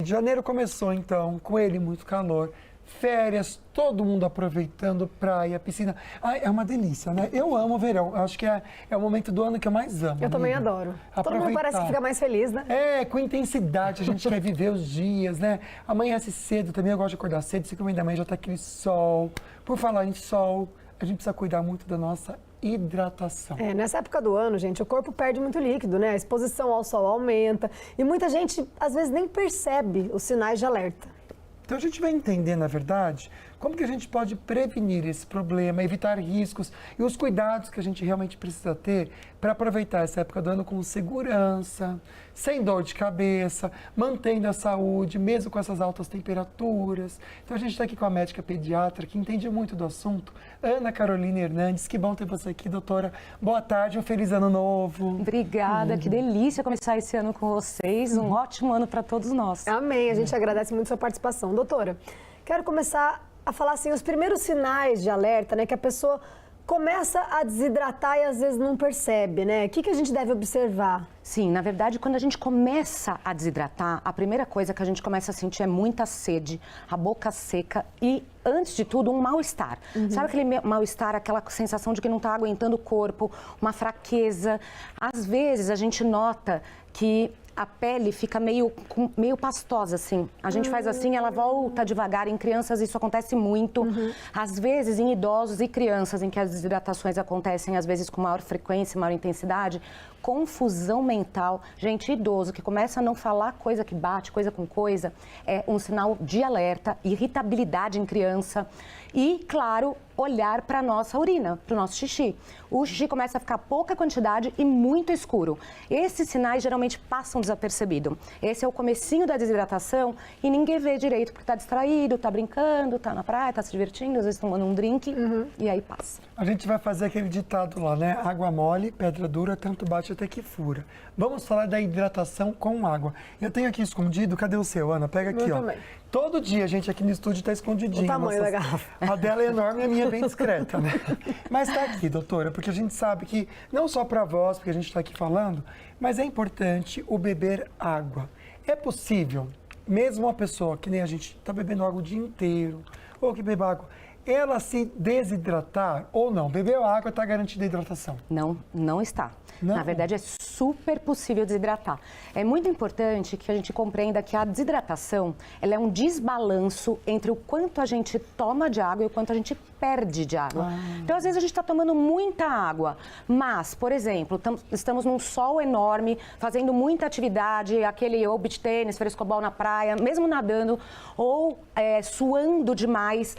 Janeiro começou, então, com ele muito calor, férias, todo mundo aproveitando praia, piscina. Ai, é uma delícia, né? Eu amo o verão, acho que é o momento do ano que eu mais amo. Eu também adoro. Todo mundo parece que fica mais feliz, né? É, com intensidade, a gente quer viver os dias, né? Amanhece cedo também, eu gosto de acordar cedo, 5h da manhã já tá aquele sol. Por falar em sol, a gente precisa cuidar muito da nossa hidratação. É, nessa época do ano, gente, o corpo perde muito líquido, né? A exposição ao sol aumenta e muita gente, às vezes, nem percebe os sinais de alerta. Então a gente vai entender, na verdade, como que a gente pode prevenir esse problema, evitar riscos e os cuidados que a gente realmente precisa ter para aproveitar essa época do ano com segurança, sem dor de cabeça, mantendo a saúde, mesmo com essas altas temperaturas. Então a gente está aqui com a médica pediatra que entende muito do assunto, Ana Carolina Hernandes. Que bom ter você aqui, doutora. Boa tarde, um feliz ano novo. Obrigada, que delícia começar esse ano com vocês. Um ótimo ano para todos nós. Amém, a gente agradece muito a sua participação. Doutora, quero começar a falar assim, os primeiros sinais de alerta, né, que a pessoa começa a desidratar e às vezes não percebe, né? O que a gente deve observar? Sim, na verdade, quando a gente começa a desidratar, a primeira coisa que a gente começa a sentir é muita sede, a boca seca e, antes de tudo, um mal-estar. Sabe aquele mal-estar, aquela sensação de que não está aguentando o corpo, uma fraqueza? Às vezes a gente nota que a pele fica meio pastosa, assim. A gente faz assim, ela volta devagar. Em crianças isso acontece muito. Às vezes em idosos e crianças, em que as desidratações acontecem, às vezes com maior frequência, maior intensidade, confusão mental. Gente, idoso que começa a não falar coisa que bate, coisa com coisa, é um sinal de alerta, irritabilidade em criança e, claro, olhar para a nossa urina, para o nosso xixi. O xixi começa a ficar pouca quantidade e muito escuro. Esses sinais geralmente passam desapercebidos. Esse é o comecinho da desidratação e ninguém vê direito porque está distraído, está brincando, está na praia, está se divertindo, às vezes tomando um drink e aí passa. A gente vai fazer aquele ditado lá, né? Água mole, pedra dura, tanto bate até que fura. Vamos falar da hidratação com água. Eu tenho aqui escondido, cadê o seu, Ana? Pega aqui, ó. Também. Todo dia a gente aqui no estúdio está escondidinho. O tamanho da garrafa. A dela é enorme e a minha é bem discreta, né? Mas está aqui, doutora, porque a gente sabe que, não só para vós, porque a gente está aqui falando, mas é importante o beber água. É possível, mesmo uma pessoa que nem a gente está bebendo água o dia inteiro, ou que beba água, ela se desidratar ou não? Bebeu água, está garantida a hidratação? Não, não está. Não? Na verdade, é super possível desidratar. É muito importante que a gente compreenda que a desidratação, ela é um desbalanço entre o quanto a gente toma de água e o quanto a gente perde de água. Então, às vezes, a gente está tomando muita água, mas, por exemplo, estamos num sol enorme, fazendo muita atividade, aquele ou beach tênis, frescobol na praia, mesmo nadando, ou suando demais.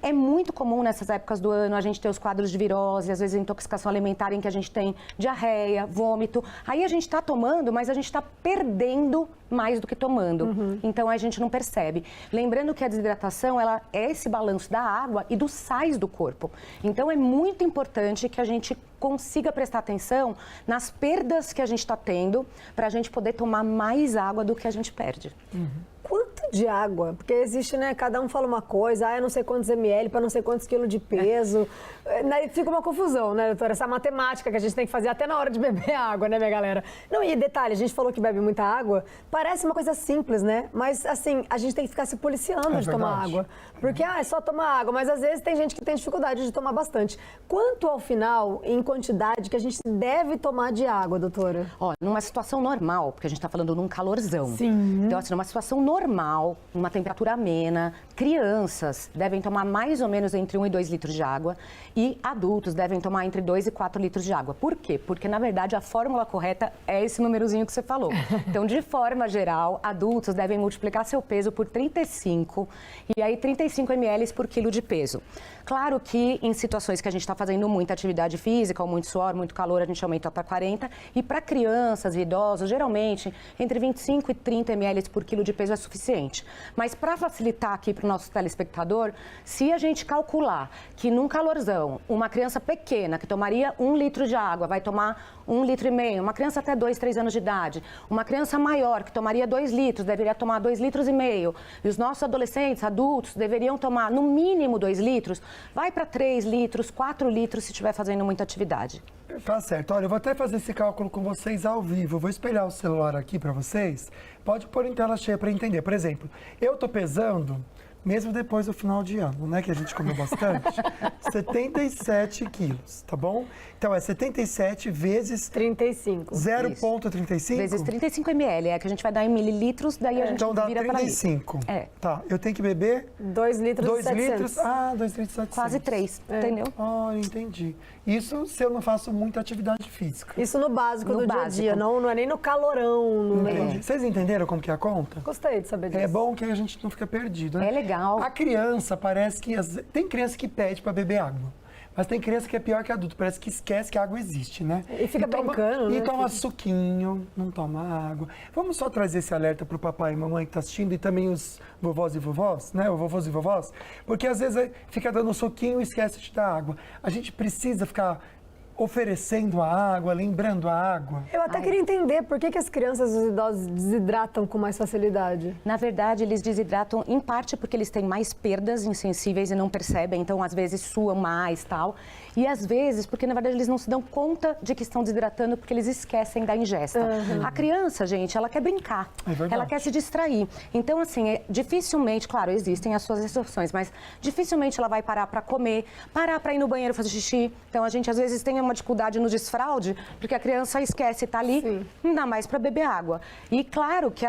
É muito comum nessas épocas do ano a gente ter os quadros de virose, às vezes intoxicação alimentar em que a gente tem diarreia, vômito. Aí a gente está tomando, mas a gente está perdendo mais do que tomando. Então a gente não percebe. Lembrando que a desidratação, ela é esse balanço da água e dos sais do corpo. Então é muito importante que a gente consiga prestar atenção nas perdas que a gente está tendo para a gente poder tomar mais água do que a gente perde. Quanto de água? Porque existe, né? Cada um fala uma coisa, eu não sei quantos ml para não sei quantos quilos de peso. Fica uma confusão, né, doutora? Essa matemática que a gente tem que fazer até na hora de beber água, né, minha galera? Não, e detalhe, a gente falou que bebe muita água, parece uma coisa simples, né? Mas, assim, a gente tem que ficar se policiando de tomar água. Porque, é só tomar água, mas às vezes tem gente que tem dificuldade de tomar bastante. Quanto ao final, em quantidade, que a gente deve tomar de água, doutora? Ó, numa situação normal, porque a gente está falando num calorzão. Sim. Então, assim, numa situação normal, uma temperatura amena, crianças devem tomar mais ou menos entre 1 e 2 litros de água e adultos devem tomar entre 2 e 4 litros de água. Por quê? Porque, na verdade, a fórmula correta é esse númerozinho que você falou. Então, de forma geral, adultos devem multiplicar seu peso por 35 e aí 35 ml por quilo de peso. Claro que em situações que a gente está fazendo muita atividade física, ou muito suor, muito calor, a gente aumenta para 40. E para crianças e idosos, geralmente, entre 25 e 30 ml por quilo de peso é suficiente. Mas para facilitar aqui para o nosso telespectador, se a gente calcular que num calorzão, uma criança pequena que tomaria 1 litro de água vai tomar 1,5 litro, uma criança até 2, 3 anos de idade, uma criança maior que tomaria 2 litros, deveria tomar 2,5 litros, e os nossos adolescentes, adultos, deveriam tomar no mínimo 2 litros, vai para 3 litros, 4 litros se estiver fazendo muita atividade. Tá certo. Olha, eu vou até fazer esse cálculo com vocês ao vivo. Eu vou espelhar o celular aqui para vocês, Pode pôr em tela cheia para entender. Por exemplo, eu tô pesando, mesmo depois do final de ano, né, que a gente comeu bastante, 77 quilos, tá bom? Então, é 77 vezes 35. 0,35? Vezes 35 ml, é que a gente vai dar em mililitros, daí a gente Então, dá vira para litro. 35. É. Tá, eu tenho que beber 2 litros 2 e 700. litros? Ah, 2 litros e 700. Quase 3, entendeu? Olha, entendi. Isso se eu não faço muita atividade física. Isso no básico No do dia a básico. dia, não é nem no calorão. No Entendi. Vocês entenderam como que é a conta? Gostei de saber disso. É bom que a gente não fica perdido, né? É legal. A criança parece que... Tem criança que pede para beber água. Mas tem criança que é pior que adulto, parece que esquece que a água existe, né? E fica brincando, né? E toma suquinho, não toma água. Vamos só trazer esse alerta pro papai e mamãe que tá assistindo e também os vovós e vovós, né? Os vovôs e vovós. Porque às vezes fica dando suquinho e esquece de dar água. A gente precisa ficar oferecendo a água, lembrando a água. Eu até queria entender por que as crianças e os idosos desidratam com mais facilidade. Na verdade, eles desidratam em parte porque eles têm mais perdas insensíveis e não percebem, então às vezes suam mais tal. E às vezes porque na verdade eles não se dão conta de que estão desidratando porque eles esquecem da ingesta. A criança, gente, ela quer brincar, É verdade. ela quer se distrair. Então assim, dificilmente, claro, existem as suas exceções, mas dificilmente ela vai parar para comer, parar para ir no banheiro fazer xixi. Então a gente às vezes tem uma dificuldade no desfraude porque a criança esquece, tá ali, Sim. não dá mais para beber água. E claro que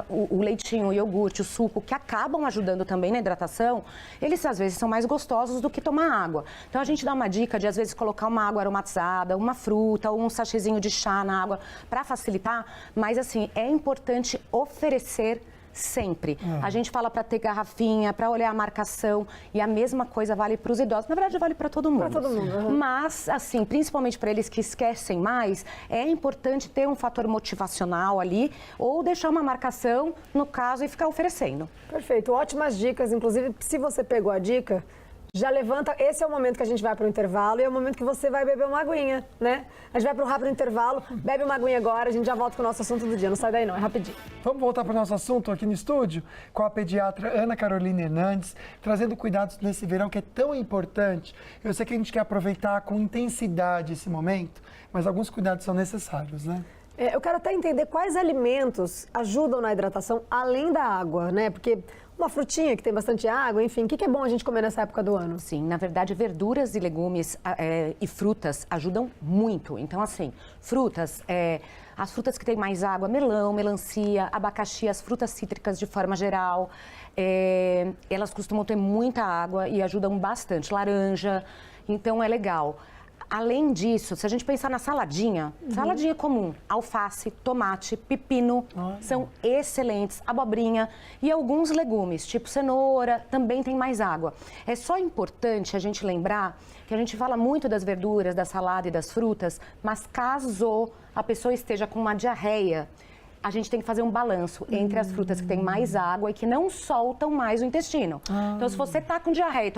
o leitinho, o iogurte, o suco, que acabam ajudando também na hidratação, eles às vezes são mais gostosos do que tomar água. Então a gente dá uma dica de às vezes colocar uma água aromatizada, uma fruta ou um sachêzinho de chá na água para facilitar, mas assim, é importante oferecer sempre. A gente fala para ter garrafinha, para olhar a marcação e a mesma coisa vale para os idosos. Na verdade, vale para todo mundo. Pra todo mundo, uhum. Mas, assim, principalmente para eles que esquecem mais, é importante ter um fator motivacional ali ou deixar uma marcação, no caso, e ficar oferecendo. Perfeito, ótimas dicas. Inclusive, se você pegou a dica, já levanta. Esse é o momento que a gente vai para o intervalo e é o momento que você vai beber uma aguinha, né? A gente vai para um rápido intervalo, bebe uma aguinha agora, a gente já volta com o nosso assunto do dia. Não sai daí não, é rapidinho. Vamos voltar para o nosso assunto aqui no estúdio com a pediatra Ana Carolina Hernandes, trazendo cuidados nesse verão que é tão importante. Eu sei que a gente quer aproveitar com intensidade esse momento, mas alguns cuidados são necessários, né? Eu quero até entender quais alimentos ajudam na hidratação além da água, né? Porque uma frutinha que tem bastante água, enfim, o que é bom a gente comer nessa época do ano? Sim, na verdade, verduras e legumes e frutas ajudam muito. Então, assim, frutas, as frutas que têm mais água, melão, melancia, abacaxi, as frutas cítricas de forma geral, elas costumam ter muita água e ajudam bastante. Laranja, então é legal. Além disso, se a gente pensar na saladinha, saladinha comum, alface, tomate, pepino, são excelentes, abobrinha e alguns legumes, tipo cenoura, também tem mais água. É só importante a gente lembrar que a gente fala muito das verduras, da salada e das frutas, mas caso a pessoa esteja com uma diarreia, a gente tem que fazer um balanço entre as frutas que têm mais água e que não soltam mais o intestino. Então, se você tá com diarreia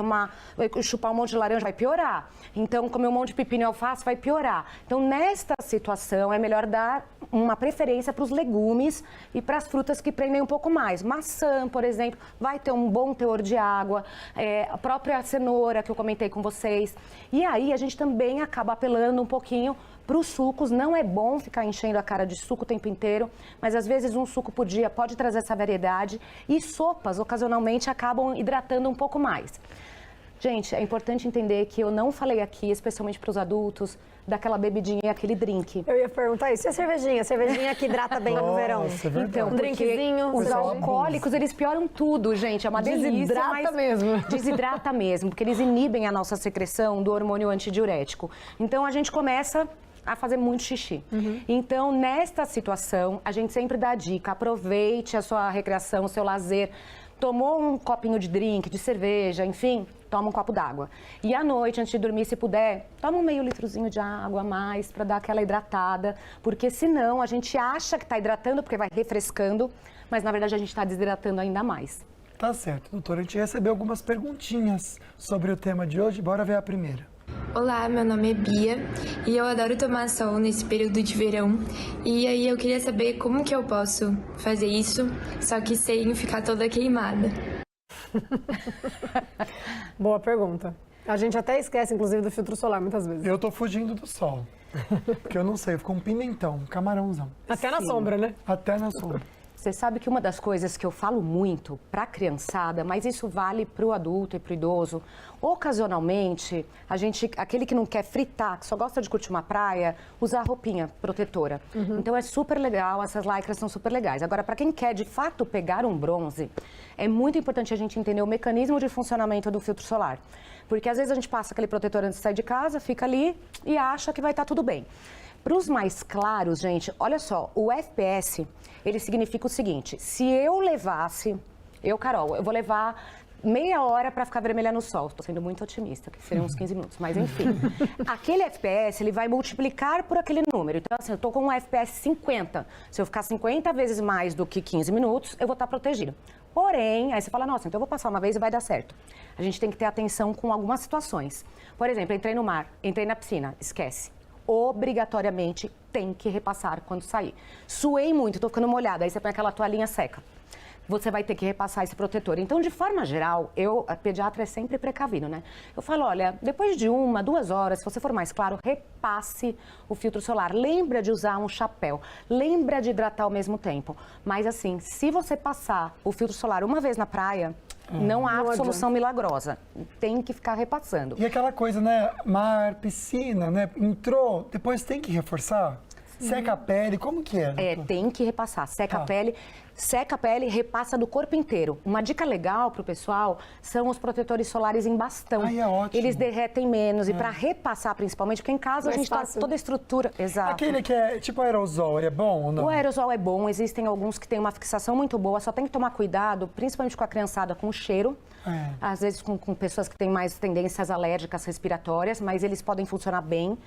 e chupar um monte de laranja, vai piorar. Então, comer um monte de pepino e alface vai piorar. Então, nesta situação, é melhor dar uma preferência para os legumes e para as frutas que prendem um pouco mais. Maçã, por exemplo, vai ter um bom teor de água. A própria cenoura, que eu comentei com vocês. E aí, a gente também acaba apelando um pouquinho para os sucos. Não é bom ficar enchendo a cara de suco o tempo inteiro, mas às vezes um suco por dia pode trazer essa variedade e sopas, ocasionalmente, acabam hidratando um pouco mais. Gente, é importante entender que eu não falei aqui, especialmente para os adultos, daquela bebidinha e aquele drink. Eu ia perguntar isso. E a cervejinha? A cervejinha que hidrata bem no verão. Nossa, é verdade. Então, Um drinkzinho. os pessoal alcoólicos, eles pioram tudo, gente. É uma delícia, Desidrata mas mesmo. Desidrata mesmo, porque eles inibem a nossa secreção do hormônio antidiurético. Então, a gente começa a fazer muito xixi. Então, nesta situação, a gente sempre dá a dica, aproveite a sua recreação, o seu lazer. Tomou um copinho de drink, de cerveja, enfim, toma um copo d'água. E à noite, antes de dormir, se puder, toma um meio litrozinho de água a mais para dar aquela hidratada, porque senão a gente acha que está hidratando, porque vai refrescando, mas na verdade a gente está desidratando ainda mais. Tá certo, doutora. A gente recebeu algumas perguntinhas sobre o tema de hoje. Bora ver a primeira. Olá, meu nome é Bia e eu adoro tomar sol nesse período de verão. E aí eu queria saber como que eu posso fazer isso, só que sem ficar toda queimada. Boa pergunta. A gente até esquece, inclusive, do filtro solar muitas vezes. Eu tô fugindo do sol, porque eu não sei, ficou um pimentão, um camarãozão, Até na sombra, né? até na sombra. Você sabe que uma das coisas que eu falo muito para a criançada, mas isso vale para o adulto e para o idoso, ocasionalmente, aquele que não quer fritar, que só gosta de curtir uma praia, usar roupinha protetora. Então é super legal, essas lycras são super legais. Agora, para quem quer de fato pegar um bronze, é muito importante a gente entender o mecanismo de funcionamento do filtro solar. Porque às vezes a gente passa aquele protetor antes de sair de casa, fica ali e acha que vai estar tudo bem. Para os mais claros, gente, olha só, o FPS, ele significa o seguinte, se eu levasse, Carol, eu vou levar meia hora para ficar vermelha no sol. Estou sendo muito otimista, que seriam uns 15 minutos, mas enfim. Aquele FPS, ele vai multiplicar por aquele número. Então, assim, eu estou com um FPS 50. Se eu ficar 50 vezes mais do que 15 minutos, eu vou estar protegida. Porém, aí você fala, nossa, então eu vou passar uma vez e vai dar certo. A gente tem que ter atenção com algumas situações. Por exemplo, entrei no mar, entrei na piscina, esquece. Obrigatoriamente tem que repassar quando sair. Suei muito, tô ficando molhada, aí você põe aquela toalhinha seca. Você vai ter que repassar esse protetor. Então, de forma geral, a pediatra é sempre precavido, né? Eu falo, olha, depois de 1, 2 horas, se você for mais claro, repasse o filtro solar. Lembra de usar um chapéu, lembra de hidratar ao mesmo tempo. Mas assim, se você passar o filtro solar uma vez na praia, não há solução milagrosa. Tem que ficar repassando. E aquela coisa, né? Mar, piscina, né? Entrou, depois tem que reforçar? Seca a pele, como que é? Tem que repassar. Seca a pele, repassa do corpo inteiro. Uma dica legal pro pessoal são os protetores solares em bastão. É ótimo. Eles derretem menos. E para repassar, principalmente, porque em casa a gente tá toda a estrutura. Exato. Aquele que é tipo aerosol, ele é bom ou não? O aerosol é bom, existem alguns que têm uma fixação muito boa, só tem que tomar cuidado, principalmente com a criançada, com o cheiro. Às vezes com pessoas que têm mais tendências alérgicas respiratórias, mas eles podem funcionar bem.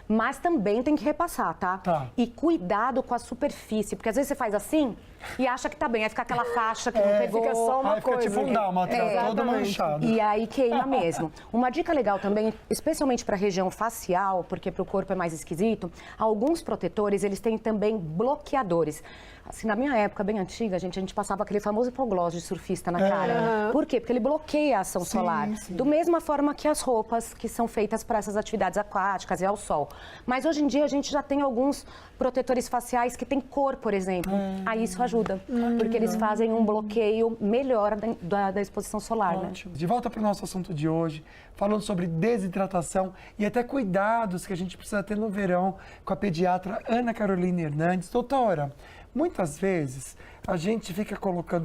Mas também tem que repassar, tá? E cuidado com a superfície, porque às vezes você faz assim e acha que tá bem, aí fica aquela faixa que não pegou. Fica só uma coisa. Fica tipo um dálmata, todo manchado. E aí queima mesmo. Uma dica legal também, especialmente para a região facial, porque para o corpo é mais esquisito, alguns protetores, eles têm também bloqueadores. Assim, na minha época, bem antiga, a gente passava aquele famoso hipoglós de surfista na cara. Por quê? Porque ele bloqueia a ação solar. Da mesma forma que as roupas que são feitas para essas atividades aquáticas e ao sol. Mas hoje em dia a gente já tem alguns protetores faciais que têm cor, por exemplo. Aí isso ajuda, porque eles fazem um bloqueio melhor da exposição solar. Ótimo. Né? De volta para o nosso assunto de hoje, falando sobre desidratação e até cuidados que a gente precisa ter no verão com a pediatra Ana Carolina Hernandes. Doutora, muitas vezes a gente fica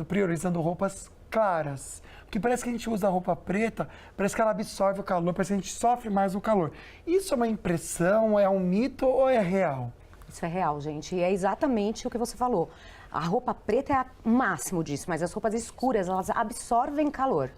priorizando roupas claras, porque parece que a gente usa roupa preta, parece que ela absorve o calor, parece que a gente sofre mais o calor. Isso é uma impressão, é um mito ou é real? Isso é real, gente, e é exatamente o que você falou. A roupa preta é o máximo disso, mas as roupas escuras, elas absorvem calor.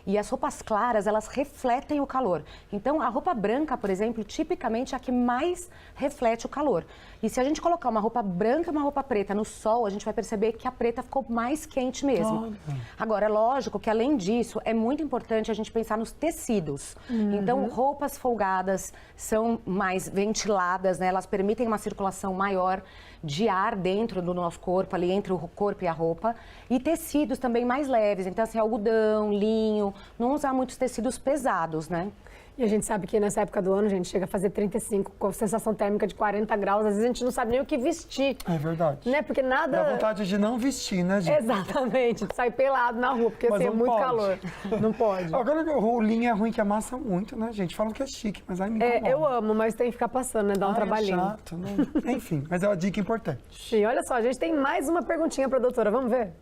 E as roupas claras, elas refletem o calor. Então, a roupa branca, por exemplo, tipicamente é a que mais reflete o calor. E se a gente colocar uma roupa branca e uma roupa preta no sol, a gente vai perceber que a preta ficou mais quente mesmo. Agora, é lógico que, além disso, é muito importante a gente pensar nos tecidos. Então, roupas folgadas são mais ventiladas, né? Elas permitem uma circulação maior de ar dentro do nosso corpo, ali entre o corpo e a roupa. E tecidos também mais leves, então assim, algodão, linho, não usar muitos tecidos pesados, né? E a gente sabe que nessa época do ano, gente, chega a fazer 35 com sensação térmica de 40 graus, às vezes a gente não sabe nem o que vestir. É verdade. Né? Porque nada... Dá vontade de não vestir, né, gente? Exatamente, de sair pelado na rua, porque assim, é muito calor. Não pode. Agora, o linho é ruim que amassa muito, né, gente? Falam que é chique, mas aí me incomoda. Eu amo, mas tem que ficar passando, né? Dá um trabalhinho. É chato, né? Enfim, mas é uma dica importante. Sim, olha só, a gente tem mais uma perguntinha para a doutora, vamos ver?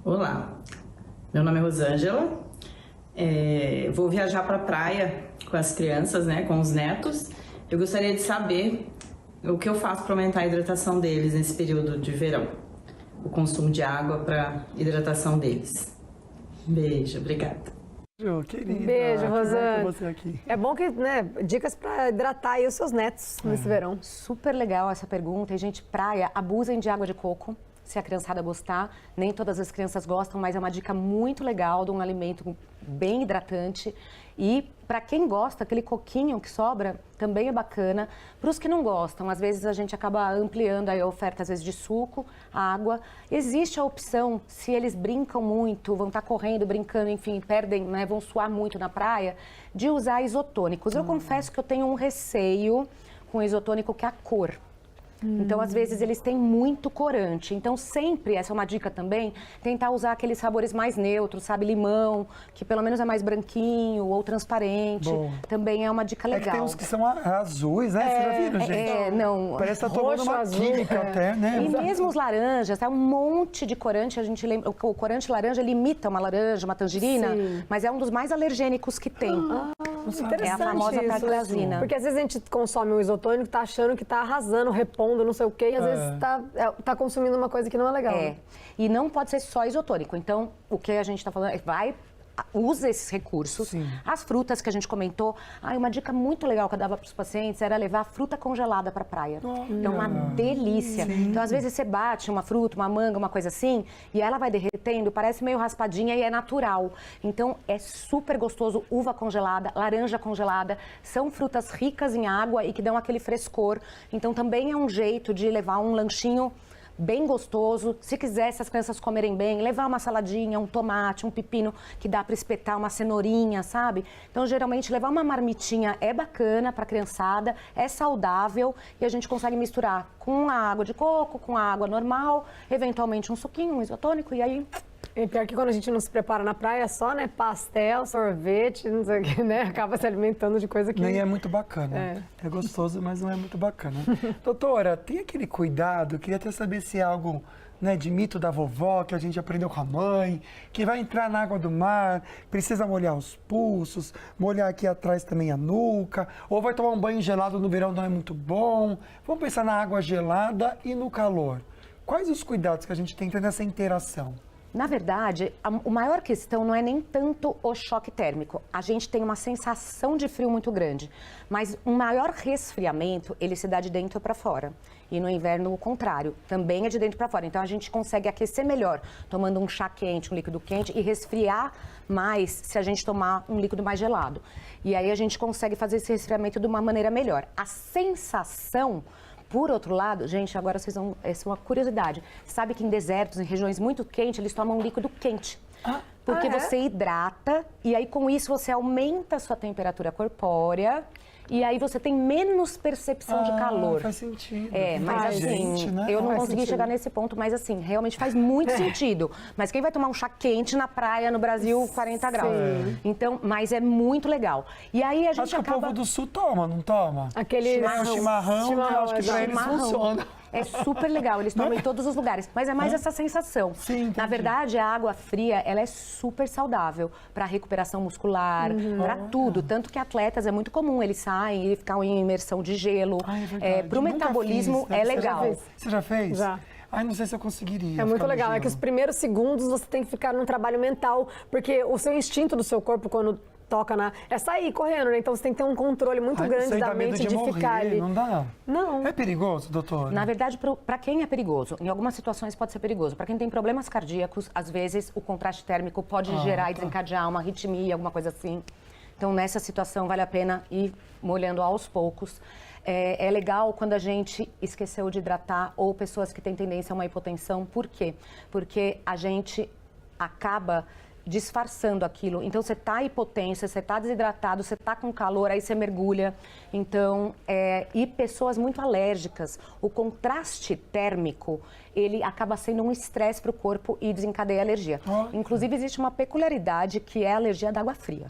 Olá, meu nome é Rosângela, vou viajar para a praia com as crianças, né, com os netos. Eu gostaria de saber o que eu faço para aumentar a hidratação deles nesse período de verão, o consumo de água para hidratação deles. Beijo, obrigada. Querida, beijo, Rosângela. Você aqui. É bom que, né, dicas para hidratar aí os seus netos nesse verão. Super legal essa pergunta. E, gente, praia, abusem de água de coco. Se a criançada gostar, nem todas as crianças gostam, mas é uma dica muito legal de um alimento bem hidratante. E para quem gosta, aquele coquinho que sobra também é bacana. Para os que não gostam, às vezes a gente acaba ampliando a oferta, às vezes de suco, água. Existe a opção, se eles brincam muito, vão estar correndo, brincando, enfim, perdem, né, vão suar muito na praia, de usar isotônicos. Eu confesso que eu tenho um receio com isotônico, que é a cor. Então, às vezes, eles têm muito corante. Então, sempre, essa é uma dica também, tentar usar aqueles sabores mais neutros, sabe? Limão, que pelo menos é mais branquinho ou transparente. Boa. Também é uma dica É legal. que tem uns que são azuis, né? Vocês já viram, gente? não. Parece que tá tomando Roxo, uma azul, química até, né? E mesmo os laranjas, tá? Um monte de corante, a gente lembra, o corante laranja, ele imita uma laranja, uma tangerina, Sim. mas é um dos mais alergênicos que tem. Interessante É a famosa isso. tartrazina. Porque às vezes a gente consome um isotônico, tá achando que tá arrasando, repondo, não sei o quê, e às vezes tá consumindo uma coisa que não é legal. É. E não pode ser só isotônico. Então, o que a gente está falando é usa esses recursos. Sim. As frutas que a gente comentou. Uma dica muito legal que eu dava para os pacientes era levar fruta congelada para a praia. É uma delícia. Então, às vezes, você bate uma fruta, uma manga, uma coisa assim, e ela vai derretendo, parece meio raspadinha e é natural. Então, é super gostoso. Uva congelada, laranja congelada. São frutas ricas em água e que dão aquele frescor. Então, também é um jeito de levar um lanchinho bem gostoso. Se quiser, se as crianças comerem bem, levar uma saladinha, um tomate, um pepino que dá para espetar, uma cenourinha, sabe? Então, geralmente, levar uma marmitinha é bacana para a criançada, é saudável e a gente consegue misturar com a água de coco, com a água normal, eventualmente um suquinho, um isotônico e aí... E pior que quando a gente não se prepara na praia, é só, né, pastel, sorvete, não sei o que, né? Acaba se alimentando de coisa que... Nem é muito bacana. É gostoso, mas não é muito bacana. Doutora, tem aquele cuidado, eu queria até saber se é algo, né, de mito da vovó, que a gente aprendeu com a mãe, que vai entrar na água do mar, precisa molhar os pulsos, molhar aqui atrás também a nuca, ou vai tomar um banho gelado no verão, não é muito bom. Vamos pensar na água gelada e no calor. Quais os cuidados que a gente tem que ter nessa interação? Na verdade, a maior questão não é nem tanto o choque térmico. A gente tem uma sensação de frio muito grande, mas um maior resfriamento, ele se dá de dentro para fora. E no inverno, o contrário, também é de dentro para fora. Então, a gente consegue aquecer melhor, tomando um chá quente, um líquido quente, e resfriar mais se a gente tomar um líquido mais gelado. E aí, a gente consegue fazer esse resfriamento de uma maneira melhor. A sensação... Por outro lado, gente, agora vocês vão... Essa é uma curiosidade. Sabe que em desertos, em regiões muito quentes, eles tomam um líquido quente. Porque você hidrata e aí com isso você aumenta a sua temperatura corpórea e aí você tem menos percepção de calor. Faz sentido. Mas assim, gente, né? eu não Faz consegui sentido. chegar nesse ponto, mas assim, realmente faz muito sentido. Mas quem vai tomar um chá quente na praia, no Brasil, 40 graus? Então, mas é muito legal. E aí a gente Acho que acaba... o povo do sul toma, não toma? Aquele Chimarrão, né? Acho que pra eles funciona. É super legal, eles tomam em todos os lugares, mas é mais essa sensação. Sim, entendi. Na verdade, a água fria, ela é super saudável para recuperação muscular, para tudo. Tanto que atletas, é muito comum, eles saem e ficam em imersão de gelo. É verdade. Para o Nunca metabolismo fiz. é Você já legal. fez? Você já fez? Já. Ai, não sei se eu conseguiria. É muito ficar no legal, é que os gelo. primeiros segundos você tem que ficar num trabalho mental, porque o seu instinto do seu corpo quando toca é sair correndo, né? Então você tem que ter um controle muito Ai, não grande sei, da dá medo mente de morrer, ficar ali. Não dá? Não. É perigoso, doutora? Na verdade, para quem é perigoso, em algumas situações pode ser perigoso. Para quem tem problemas cardíacos, às vezes o contraste térmico pode gerar e desencadear uma arritmia, alguma coisa assim. Então, nessa situação, vale a pena ir molhando aos poucos. É legal quando a gente esqueceu de hidratar ou pessoas que têm tendência a uma hipotensão. Por quê? Porque a gente acaba disfarçando aquilo. Então, você está hipotenso, você está desidratado, você está com calor, aí você mergulha. Então, e pessoas muito alérgicas. O contraste térmico, ele acaba sendo um estresse para o corpo e desencadeia alergia. Inclusive, existe uma peculiaridade que é a alergia da água fria.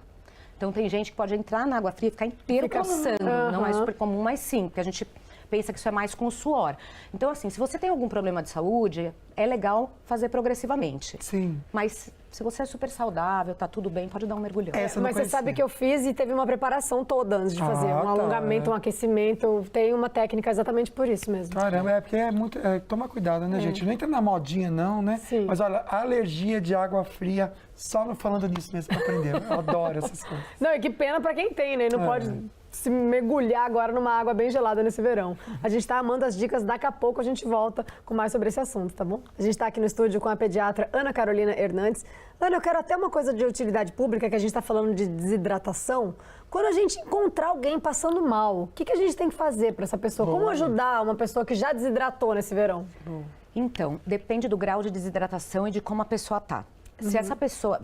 Então, tem gente que pode entrar na água fria e ficar inteiro coçando. Não é super comum, mas sim, porque a gente pensa que isso é mais com o suor. Então, assim, se você tem algum problema de saúde, é legal fazer progressivamente. Sim. Mas se você é super saudável, tá tudo bem, pode dar um mergulhão. Essa eu não Mas você conhecia. sabe que eu fiz e teve uma preparação toda antes de fazer. Um tá. alongamento, um aquecimento. Tem uma técnica exatamente por isso mesmo. Caramba, porque é muito... toma cuidado, né, gente? Não entra na modinha, não, né? Sim. Mas olha, alergia de água fria, só não falando nisso mesmo pra aprender. Eu adoro essas coisas. Não, e que pena pra quem tem, né? Não pode se mergulhar agora numa água bem gelada nesse verão. A gente tá amando as dicas, daqui a pouco a gente volta com mais sobre esse assunto, tá bom? A gente tá aqui no estúdio com a pediatra Ana Carolina Hernandes. Ana, eu quero até uma coisa de utilidade pública, que a gente tá falando de desidratação. Quando a gente encontrar alguém passando mal, o que a gente tem que fazer pra essa pessoa? Como ajudar uma pessoa que já desidratou nesse verão? Então, depende do grau de desidratação e de como a pessoa tá. Se essa pessoa,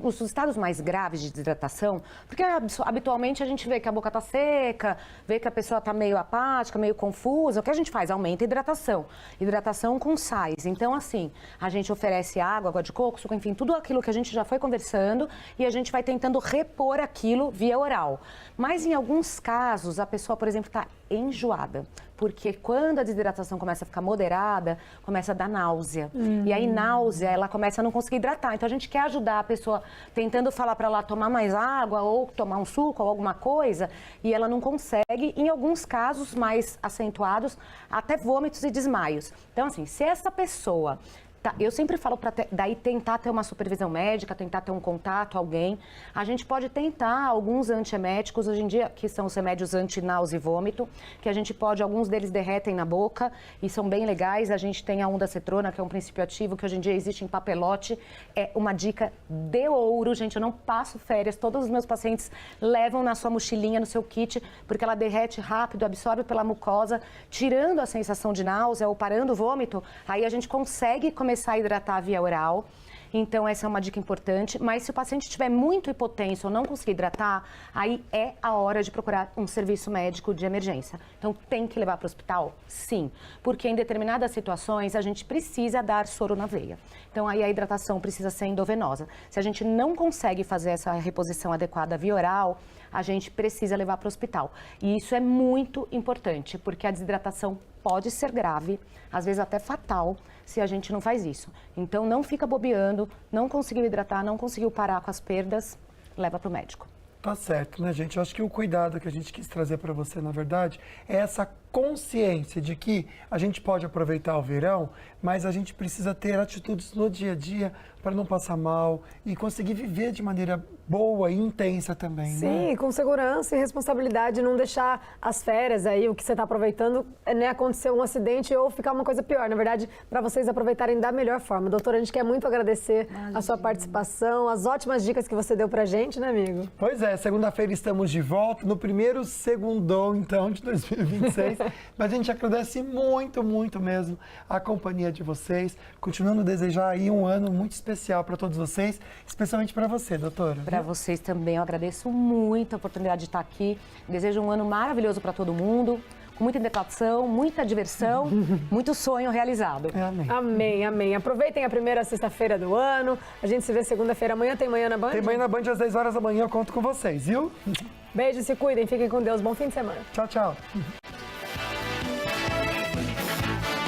os estados mais graves de desidratação, porque habitualmente a gente vê que a boca tá seca, vê que a pessoa tá meio apática, meio confusa, o que a gente faz? Aumenta a hidratação. Hidratação com sais. Então, assim, a gente oferece água de coco, suco, enfim, tudo aquilo que a gente já foi conversando e a gente vai tentando repor aquilo via oral. Mas em alguns casos, a pessoa, por exemplo, está enjoada. Porque quando a desidratação começa a ficar moderada, começa a dar náusea. E aí, náusea, ela começa a não conseguir hidratar. Então, a gente quer ajudar a pessoa tentando falar para ela tomar mais água ou tomar um suco ou alguma coisa, e ela não consegue. Em alguns casos mais acentuados, até vômitos e desmaios. Então, assim, se essa pessoa... Eu sempre falo para daí tentar ter uma supervisão médica, tentar ter um contato, alguém. A gente pode tentar alguns antieméticos, hoje em dia, que são os remédios anti-náusea e vômito, que a gente pode, alguns deles derretem na boca e são bem legais. A gente tem a ondansetrona, que é um princípio ativo, que hoje em dia existe em papelote. É uma dica de ouro, gente. Eu não passo férias, todos os meus pacientes levam na sua mochilinha, no seu kit, porque ela derrete rápido, absorve pela mucosa, tirando a sensação de náusea ou parando o vômito. Aí a gente consegue começar a hidratar via oral. Então, essa é uma dica importante. Mas se o paciente estiver muito hipotenso ou não conseguir hidratar, aí é a hora de procurar um serviço médico de emergência. Então, tem que levar para o hospital? Sim. Porque em determinadas situações, a gente precisa dar soro na veia. Então, aí a hidratação precisa ser endovenosa. Se a gente não consegue fazer essa reposição adequada via oral, a gente precisa levar para o hospital. E isso é muito importante, porque a desidratação pode ser grave, às vezes até fatal, se a gente não faz isso. Então, não fica bobeando, não conseguiu hidratar, não conseguiu parar com as perdas, leva para o médico. Tá certo, né, gente? Eu acho que o cuidado que a gente quis trazer para você, na verdade, é essa consciência de que a gente pode aproveitar o verão, mas a gente precisa ter atitudes no dia a dia para não passar mal e conseguir viver de maneira boa e intensa também, né? Sim, com segurança e responsabilidade, não deixar as férias aí, o que você está aproveitando, né, acontecer um acidente ou ficar uma coisa pior. Na verdade, para vocês aproveitarem da melhor forma. Doutora, a gente quer muito agradecer a sua participação, as ótimas dicas que você deu pra gente, né, amigo? Pois é, segunda-feira estamos de volta, no primeiro segundão, então, de 2026. Mas a gente agradece muito, muito mesmo a companhia de vocês, continuando a desejar aí um ano muito especial para todos vocês, especialmente para você, doutora. Para vocês também, eu agradeço muito a oportunidade de estar aqui. Desejo um ano maravilhoso para todo mundo, com muita hidratação, muita diversão, muito sonho realizado. Amém. Amém, amém. Aproveitem a primeira sexta-feira do ano. A gente se vê segunda-feira. Amanhã tem Manhã na Band? Tem Manhã na Band às 10 horas da manhã, eu conto com vocês, viu? Beijo, se cuidem, fiquem com Deus. Bom fim de semana. Tchau, tchau.